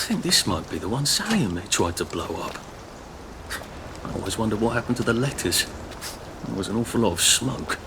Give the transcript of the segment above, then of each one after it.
think this might be the one Sally and me tried to blow up. I always wondered what happened to the letters. There was an awful lot of smoke.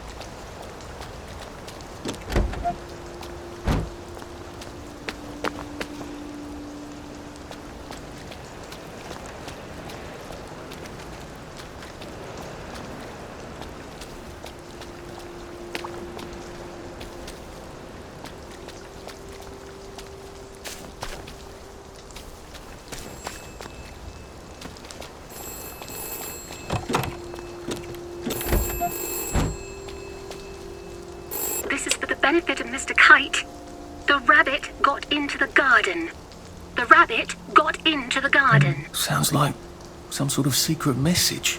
This is for the benefit of Mr. Kite. The rabbit got into the garden. The rabbit got into the garden. Sounds like some sort of secret message.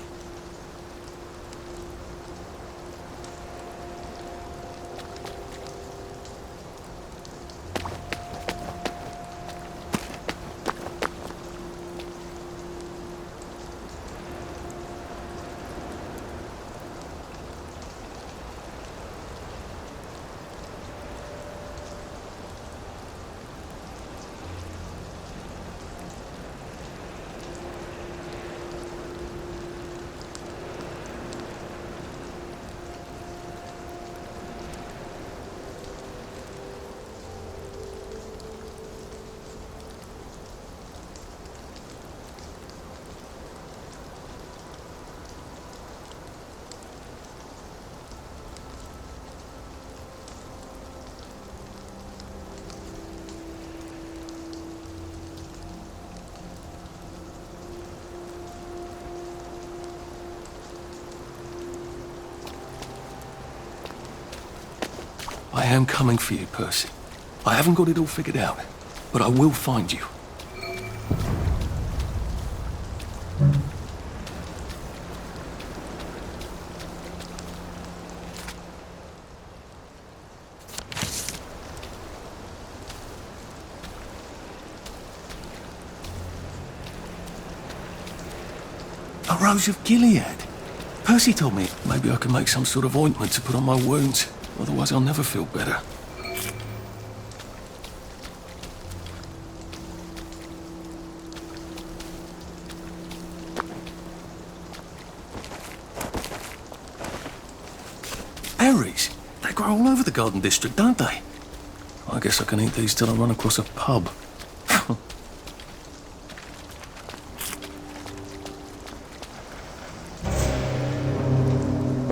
I am coming for you, Percy. I haven't got it all figured out, but I will find you. A Rose of Gilead. Percy told me maybe I could make some sort of ointment to put on my wounds. Otherwise, I'll never feel better. Berries? They grow all over the Garden District, don't they? I guess I can eat these till I run across a pub.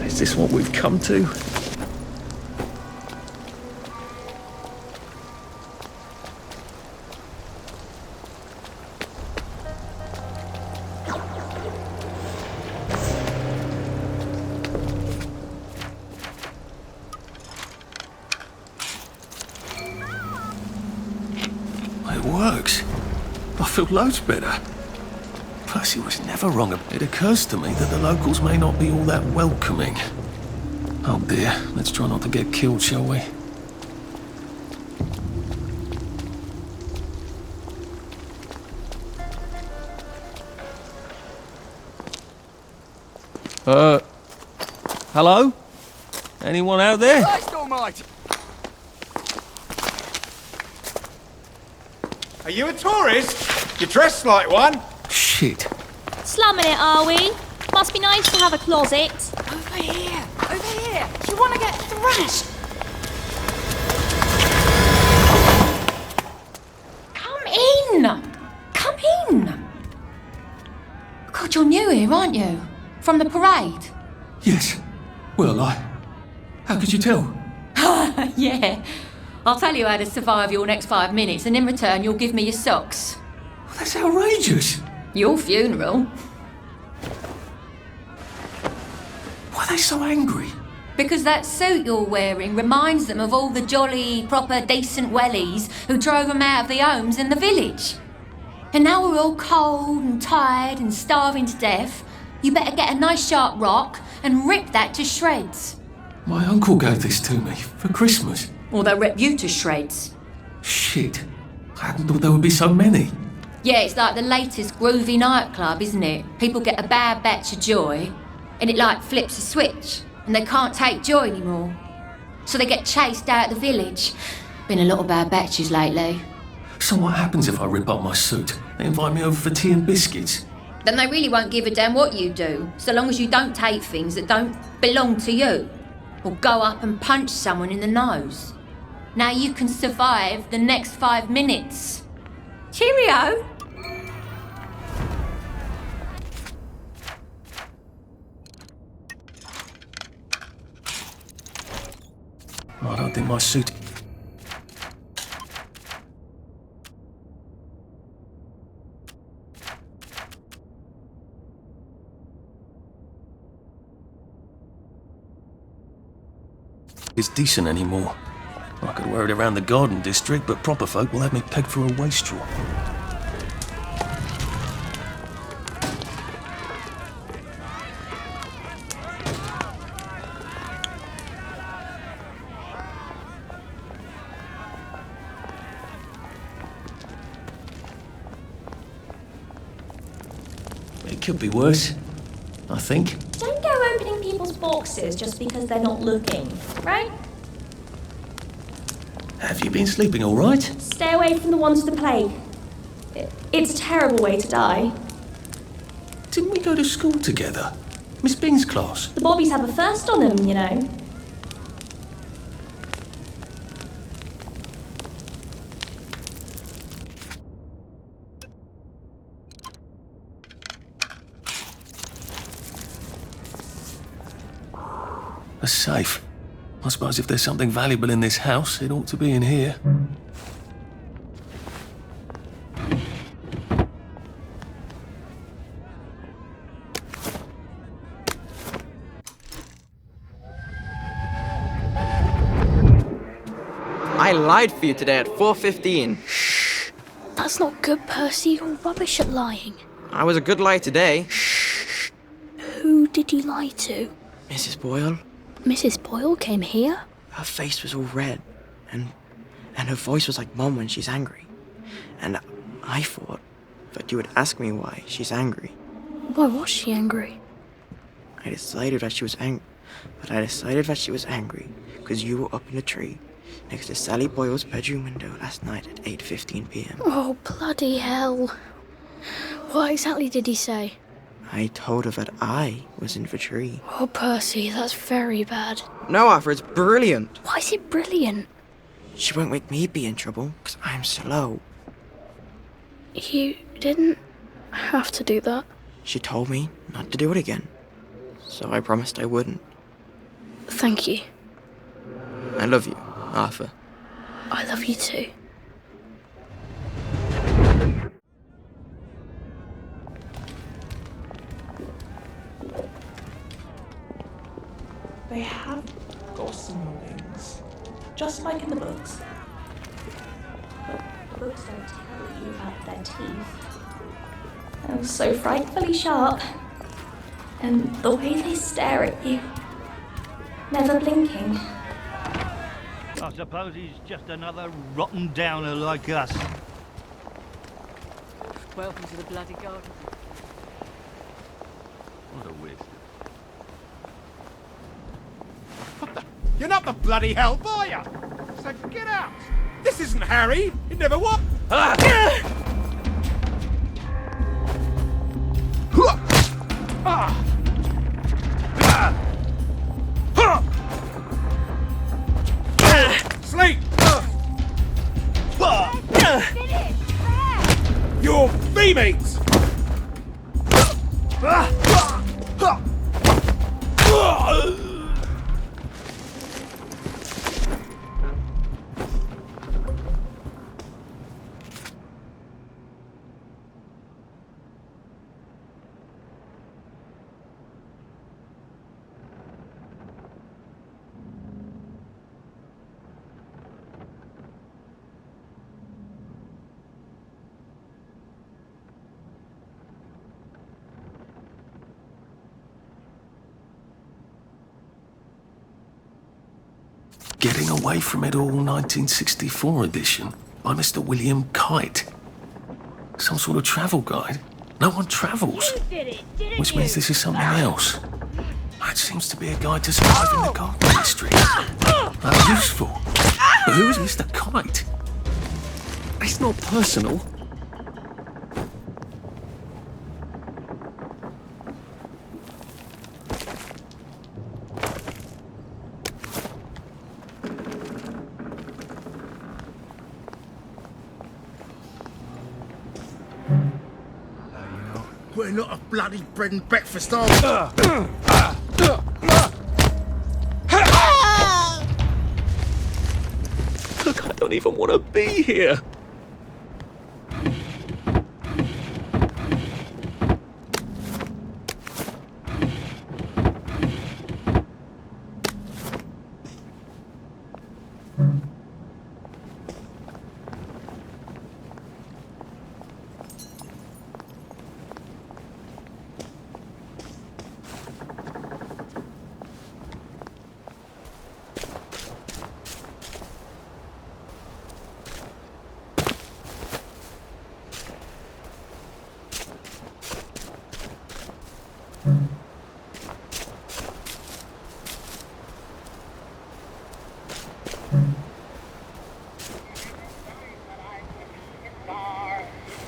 Is this what we've come to? It works. I feel loads better. Percy was never wrong. It occurs to me that the locals may not be all that welcoming. Oh dear, let's try not to get killed, shall we? Hello? Anyone out there? Christ almighty! Are you a tourist? You're dressed like one. Shit. Slumming it, are we? Must be nice to have a closet. Over here! Over here! Do you want to get thrashed? Come in! Come in! God, you're new here, aren't you? From the parade? Yes. Well, how could you tell? Yeah. I'll tell you how to survive your next 5 minutes, and in return you'll give me your socks. That's outrageous. Your funeral. Why are they so angry? Because that suit you're wearing reminds them of all the jolly, proper, decent wellies who drove them out of their homes in the village. And now we're all cold and tired and starving to death. You better get a nice sharp rock and rip that to shreds. My uncle gave this to me for Christmas. Or they'll rip you to shreds. Shit. I hadn't thought there would be so many. Yeah, it's like the latest groovy nightclub, isn't it? People get a bad batch of joy, and it like flips a switch, and they can't take joy anymore. So they get chased out of the village. Been a lot of bad batches lately. So what happens if I rip up my suit? They invite me over for tea and biscuits. Then they really won't give a damn what you do, so long as you don't take things that don't belong to you. Or go up and punch someone in the nose. Now you can survive the next 5 minutes. Cheerio! I don't think my suit... is decent anymore. I could wear it around the garden district, but proper folk will have me pegged for a wastrel. It could be worse, I think. Don't go opening people's boxes just because they're not looking, right? Have you been sleeping all right? Stay away from the ones with the plague. It's a terrible way to die. Didn't we go to school together? Miss Bing's class. The Bobbies have a first on them, you know. A safe. I suppose if there's something valuable in this house, it ought to be in here. I lied for you today at 4:15. That's not good, Percy. You're rubbish at lying. I was a good liar today. Who did you lie to? Mrs. Boyle, Mrs. Boyle came here? her face was all red, and her voice was like Mom when she's angry. And I thought that you would ask me why she's angry. Why was she angry? I decided that she was angry because you were up in the tree next to Sally Boyle's bedroom window last night at 8:15 p.m. Oh, bloody hell. What exactly did he say? I told her that I was in the tree. Oh, Percy, that's very bad. No, Arthur, it's brilliant. Why is it brilliant? She won't make me be in trouble because I'm slow. You didn't have to do that. She told me not to do it again, so I promised I wouldn't. Thank you. I love you, Arthur. I love you too. They have gossamer wings, just like in the books. The books don't tell you about their teeth. They're so frightfully sharp. And the way they stare at you, never blinking. I suppose he's just another rotten downer like us. Welcome to the bloody garden. What a waste. You're not the bloody Hellboy! So get out! This isn't Harry! It never was! Sleep! Your B-mates! Getting Away from It All 1964 edition by Mr. William Kite. Some sort of travel guide. No one travels. Which means this is something else. It seems to be a guide to surviving the garden district. How useful. But who is Mr. Kite? It's not personal. We're not a bloody bread and breakfast, are we? Look, I don't even want to be here.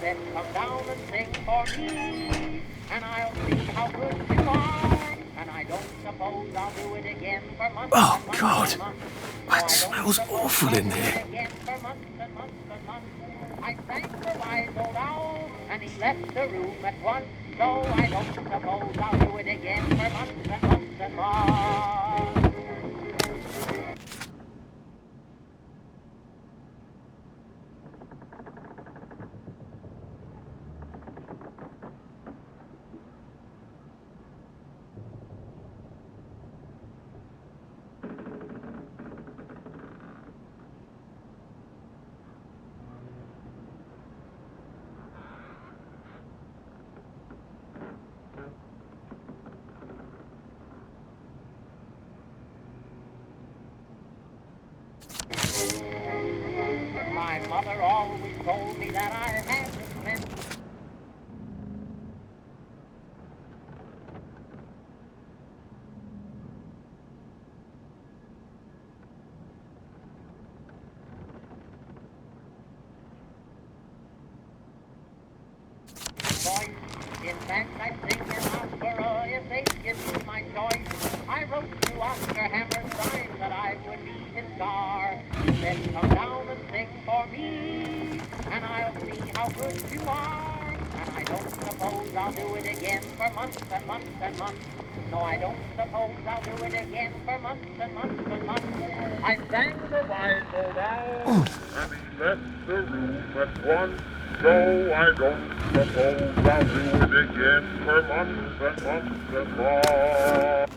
Then come down and sing for me, and I'll see how good you are. And I don't suppose I'll do it again for months. Oh, and months God. and months. That smells awful in there. Again for months and months and months. I thanked the wise old owl, and he left the room at once. So I don't suppose I'll do it again for months and months and months. My mother always told me that I had to spend. In fact, I think an opera if they give me my choice. I wrote to Oscar Hammerstein that I would be his star. He said, come down and sing for me, and I'll see how good you are. And I don't suppose I'll do it again for months and months and months. No, I don't suppose I'll do it again for months and months and months. I sang the wise old owl, and he left the room at once. So I don't suppose I'll do it again for months and months and months.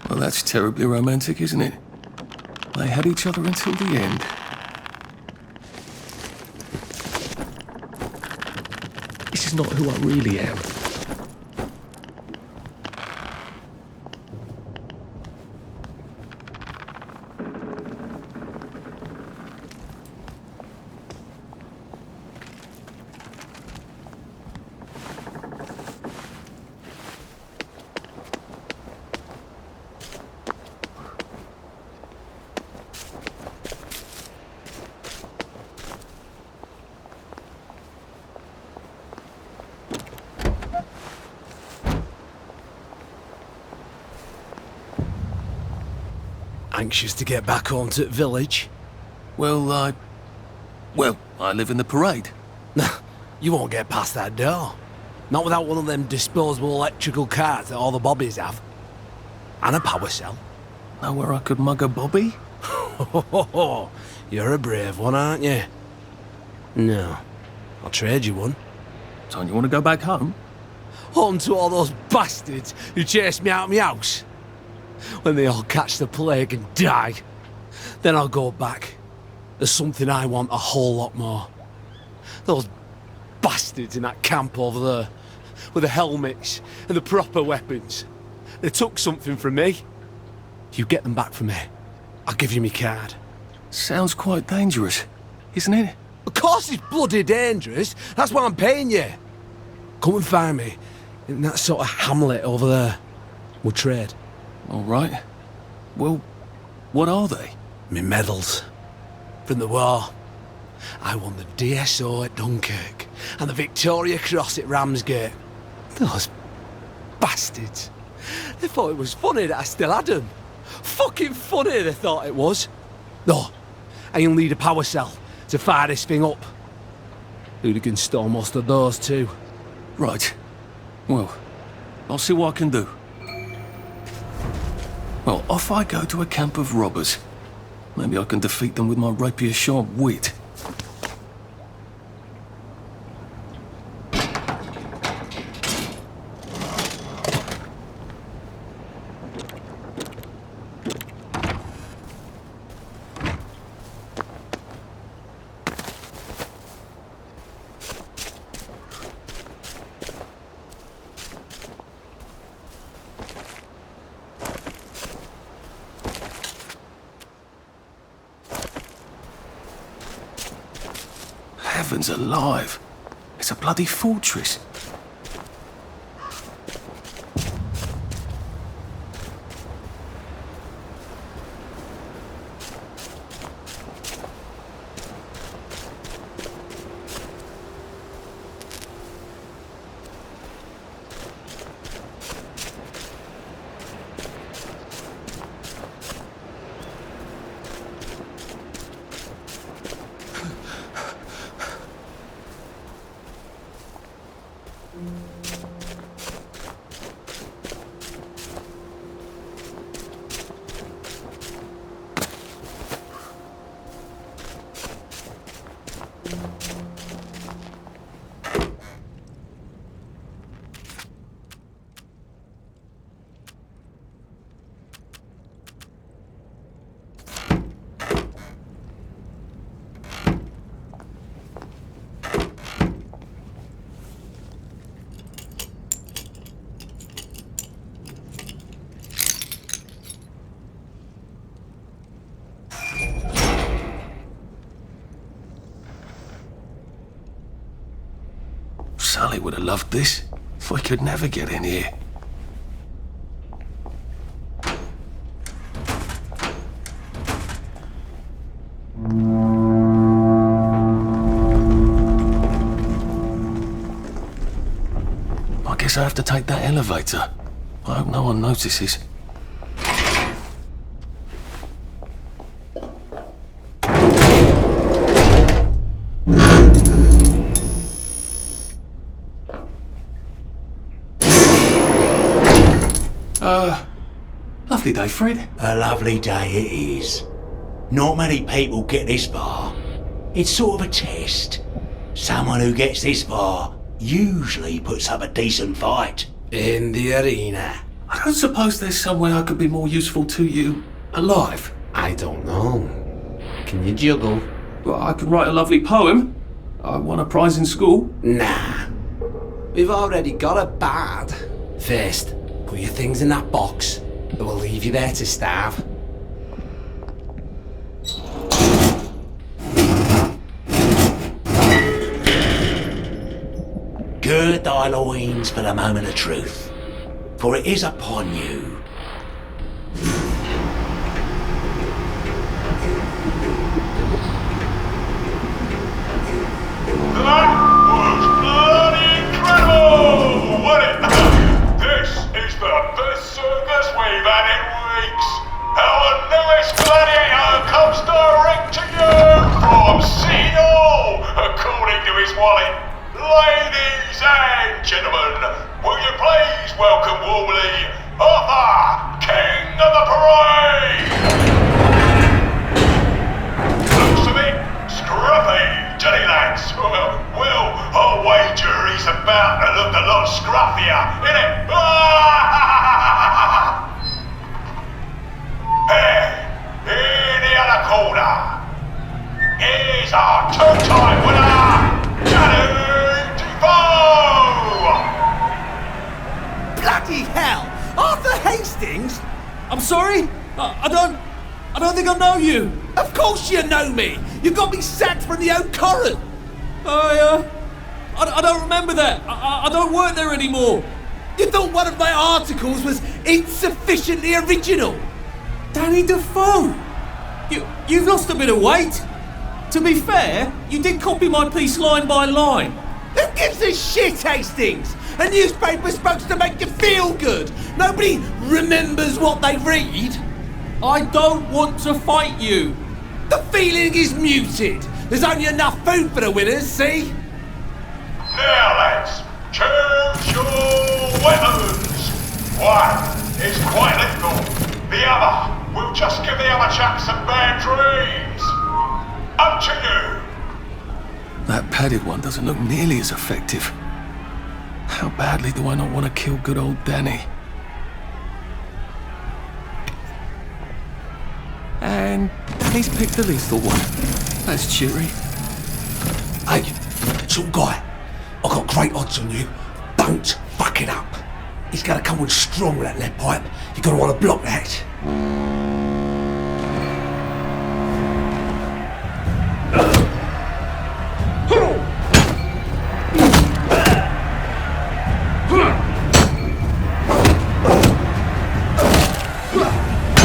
Well, that's terribly romantic, isn't it? They had each other until the end. This is not who I really am. Anxious to get back home to the village? Well, I live in the parade. You won't get past that door. Not without one of them disposable electrical cars that all the bobbies have. And a power cell. Know where I could mug a bobby? You're a brave one, aren't you? No. I'll trade you one. So you want to go back home? Home to all those bastards who chased me out of my house. When they all catch the plague and die, then I'll go back. There's something I want a whole lot more. Those bastards in that camp over there, with the helmets and the proper weapons. They took something from me. You get them back from me, I'll give you my card. Sounds quite dangerous, isn't it? Of course it's bloody dangerous. That's why I'm paying you. Come and find me in that sort of hamlet over there. We'll trade. All right. Well, what are they? Me medals. From the war. I won the DSO at Dunkirk and the Victoria Cross at Ramsgate. Those bastards. They thought it was funny that I still had them. Fucking funny they thought it was. No, I only need a power cell to fire this thing up. Hooligans stole most of those too. Right. Well, I'll see what I can do. Well, off I go to a camp of robbers. Maybe I can defeat them with my rapier-sharp wit. Heavens alive! It's a bloody fortress. Sully would have loved this. We could never get in here. I guess I have to take that elevator. I hope no one notices. Lovely day, Fred. A lovely day it is. Not many people get this far. It's sort of a test. Someone who gets this far usually puts up a decent fight. In the arena. I don't suppose there's some way I could be more useful to you alive. I don't know. Can you juggle? Well, I could write a lovely poem. I won a prize in school. Nah. We've already got a bard. First, put your things in that box. It will leave you there to starve. Gird thy loins for the moment of truth, for it is upon you. That was bloody incredible, wasn't it? This is the best circus we've had in weeks. Our newest gladiator comes direct to you from City Hall, according to his wallet. Ladies and gentlemen, will you please welcome warmly Arthur, King of the Parade! Looks a bit scruffy, Johnny lads. Well, I'll wager he's about to look a lot scruffier, innit? Hey, in the other corner, here's our two-time winner, Danny Defoe! Bloody hell! Arthur Hastings? I'm sorry? I don't think I know you. Of course you know me. You got me sacked from the Oak Current. I don't remember that. I don't work there anymore. You thought one of my articles was insufficiently original? Danny Defoe! You've lost a bit of weight. To be fair, you did copy my piece line by line. Who gives a shit, Hastings? A newspaper's supposed to make you feel good. Nobody remembers what they read. I don't want to fight you. The feeling is muted. There's only enough food for the winners, see? Now, lads, choose your weapons. One is quite lethal. The other will just give the other chap some bad dreams. Up to you. That padded one doesn't look nearly as effective. How badly do I not want to kill good old Danny? And he's picked the lethal one. That's cheery. Hey, tall guy, I've got great odds on you. Don't fuck it up. He's gonna come on strong with that lead pipe. You're gonna want to block that.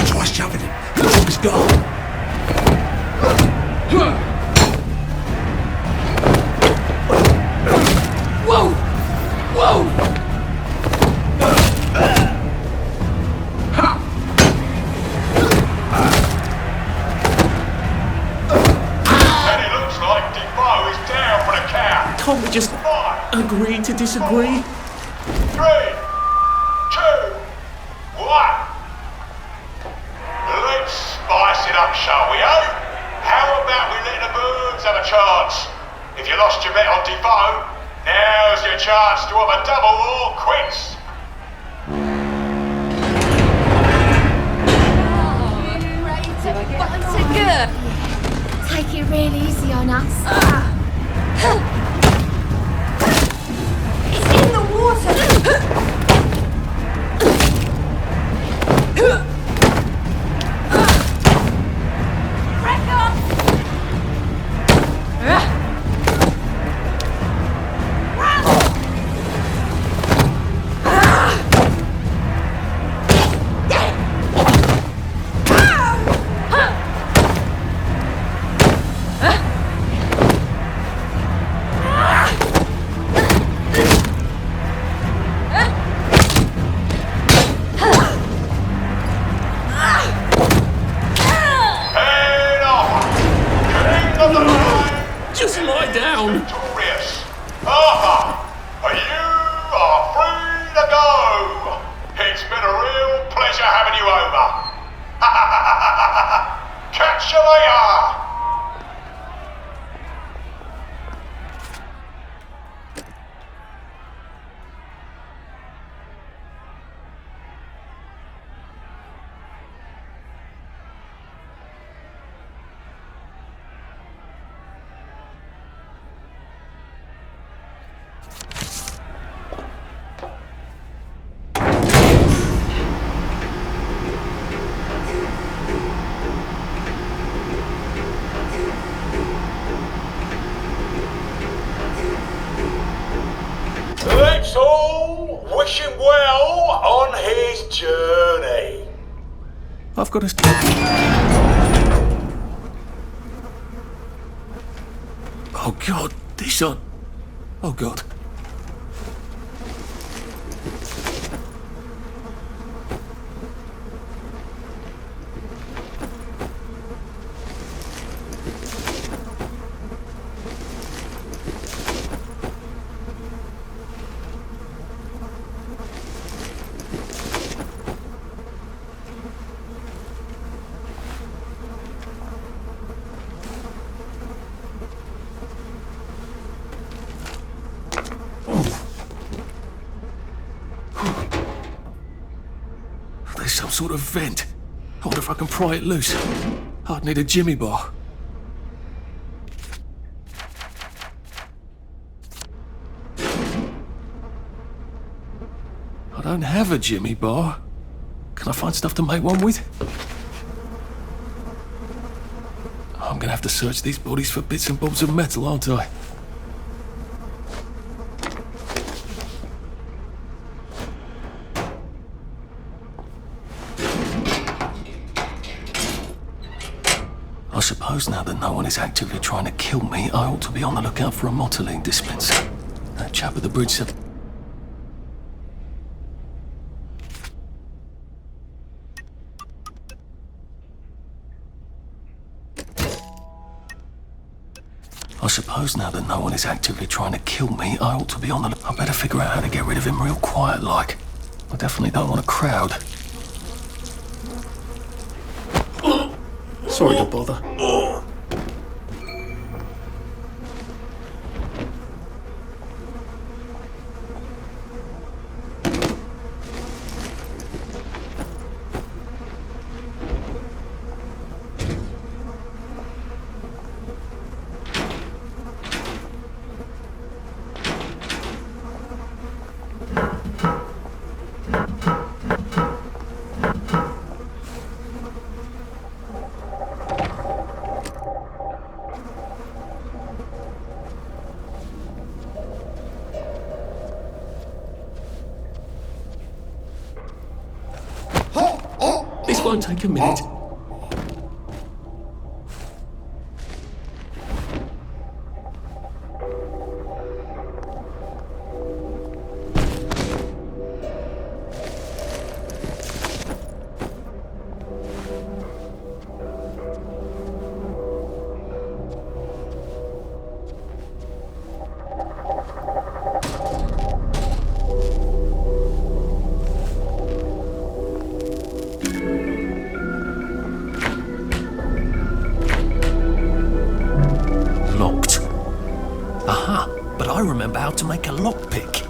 Try shoving him. Drop his guard. Whoa! Whoa! Can't we just agree to disagree? 3, 2, 1. Let's spice it up, shall we, eh? How about we let the birds have a chance? If you lost your bet on Defoe, now's your chance to have a double or quits. Take it real easy on us. It's in the water! Just lie down. Victorious. Arthur, you are free to go. It's been a real pleasure having you over. Catch you later. Let's all wish him well on his journey. I've got to... Oh God, this on... Oh God. There's some sort of vent. I wonder if I can pry it loose. I'd need a jimmy bar. don't have a Jimmy bar. Can I find stuff to make one with? I'm gonna have to search these bodies for bits and bobs of metal, aren't I? I suppose now that no one is actively trying to kill me, I ought to be on the lookout for a Motoline dispenser. That chap at the bridge said... I suppose now that no one is actively trying to kill me, I ought to be on the... I better figure out how to get rid of him real quiet like. I definitely don't want a crowd. Sorry to bother. This won't take a minute. Locked. Aha, but I remember how to make a lockpick.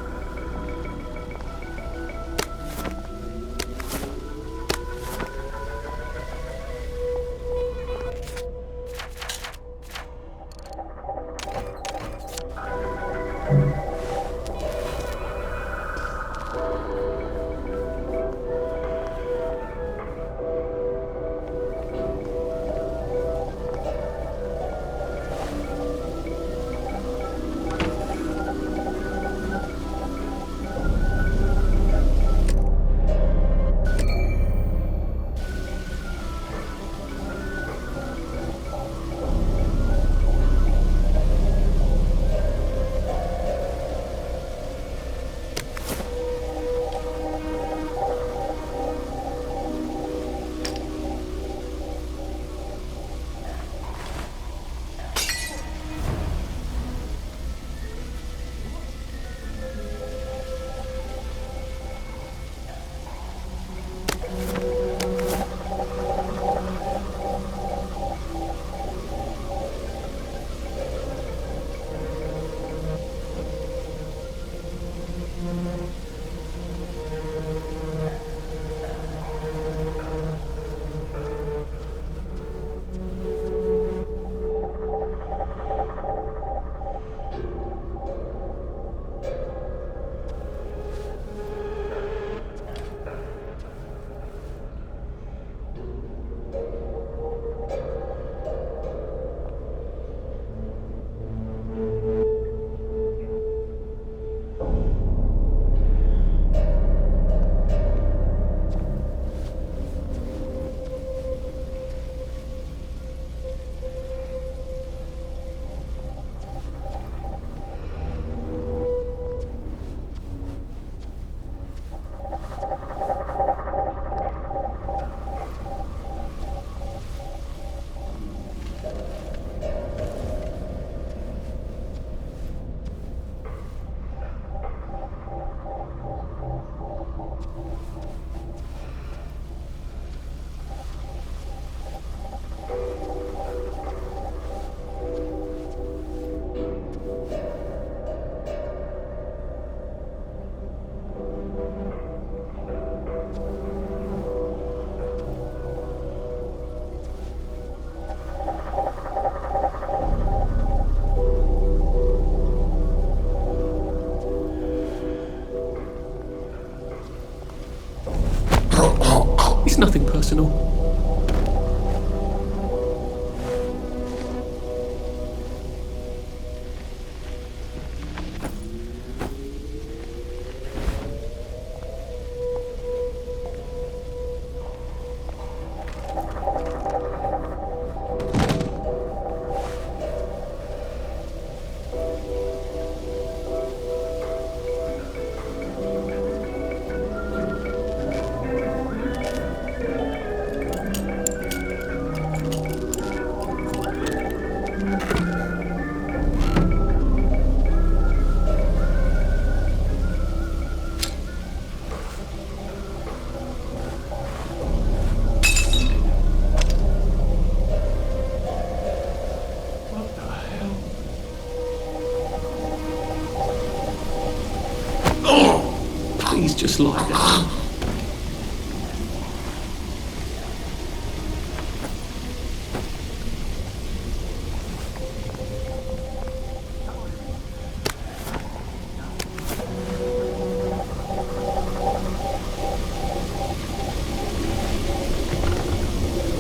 just like that.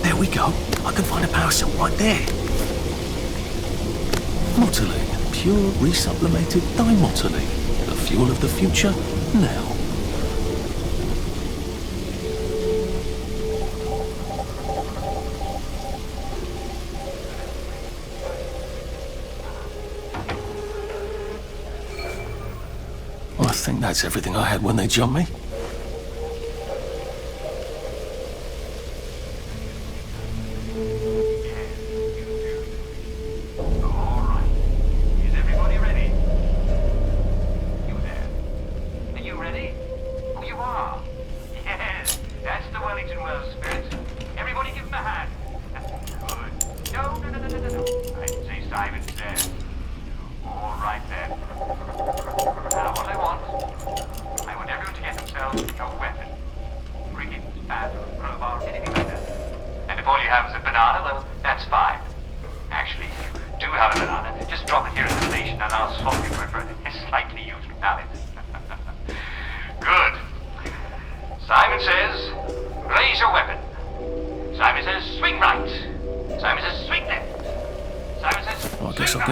There we go. I can find a power cell right there. Motoline, pure resublimated dimotoline. The fuel of the future, now. I think that's everything I had when they jumped me.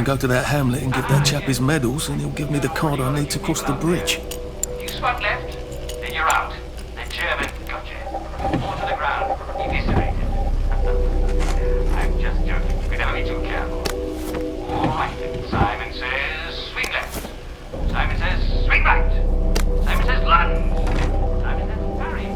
Go to that hamlet and give that chap his medals, and he'll give me the card I need to cross the bridge. You swung left, then you're out. The German got you. Fall to the ground, eviscerated. I'm just joking. We'd never be too careful. All right, then. Simon says swing left. Simon says swing right. Simon says lunge. Simon says parry.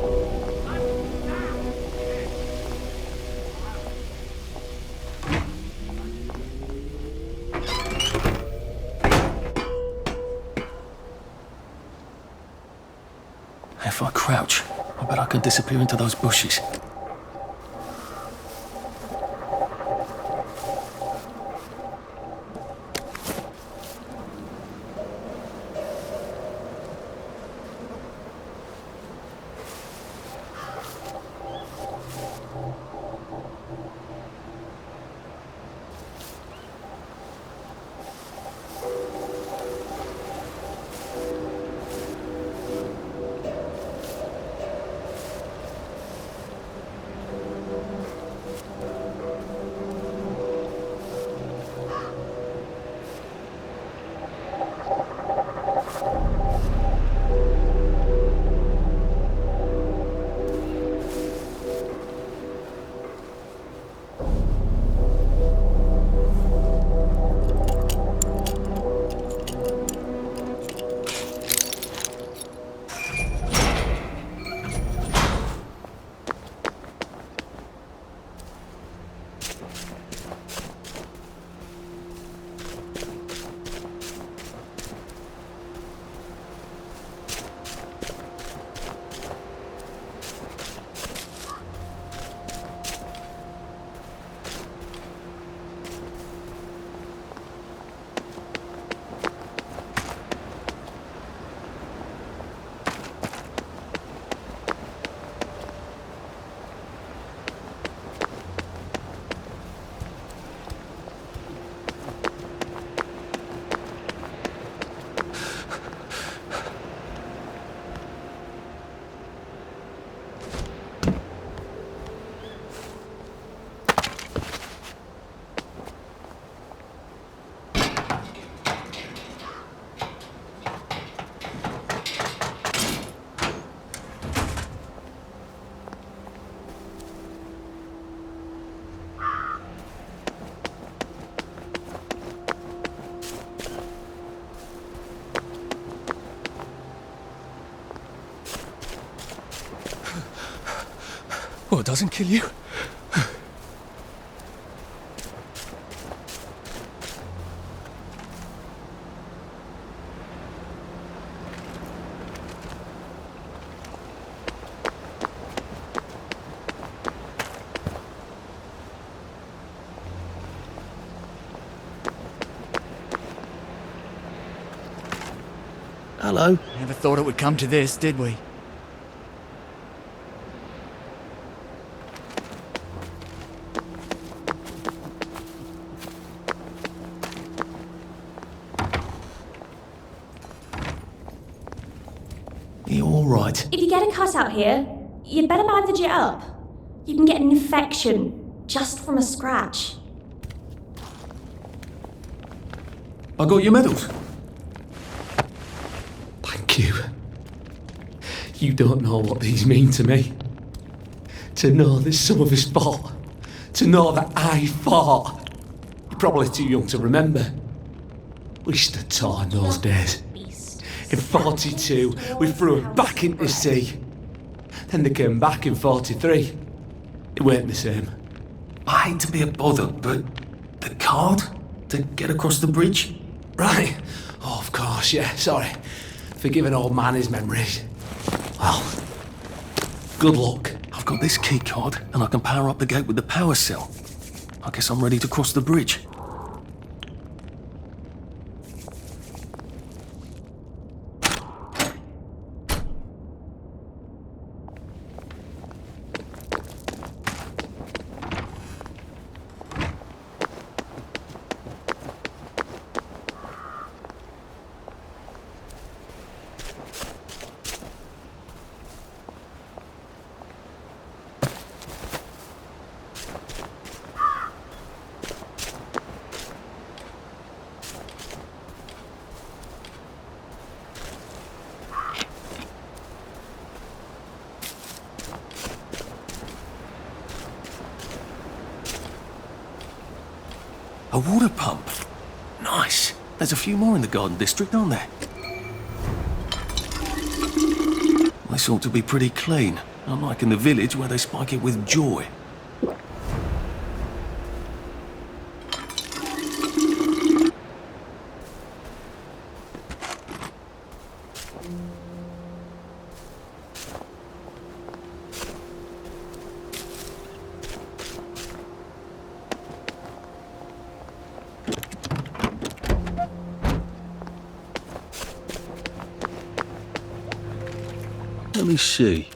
If I crouch, I bet I can disappear into those bushes. Well, it doesn't kill you. Hello. Never thought it would come to this, did we? all right. If you get a cut out here, you'd better bandage it up. You can get an infection just from a scratch. I got your medals. Thank you. You don't know what these mean to me. To know that some of us fought. To know that I fought. You're probably too young to remember. We stood tall in those days. In 42, we threw them back into the sea. Then they came back in 43. It weren't the same. I hate to be a bother, but the card to get across the bridge? Right. Oh, of course, yeah, sorry. Forgive an old man his memories. Well, good luck. I've got this key card, and I can power up the gate with the power cell. I guess I'm ready to cross the bridge. A water pump. Nice. There's a few more in the Garden District, aren't there? This ought to be pretty clean, unlike in the village where they spike it with joy. Let me see.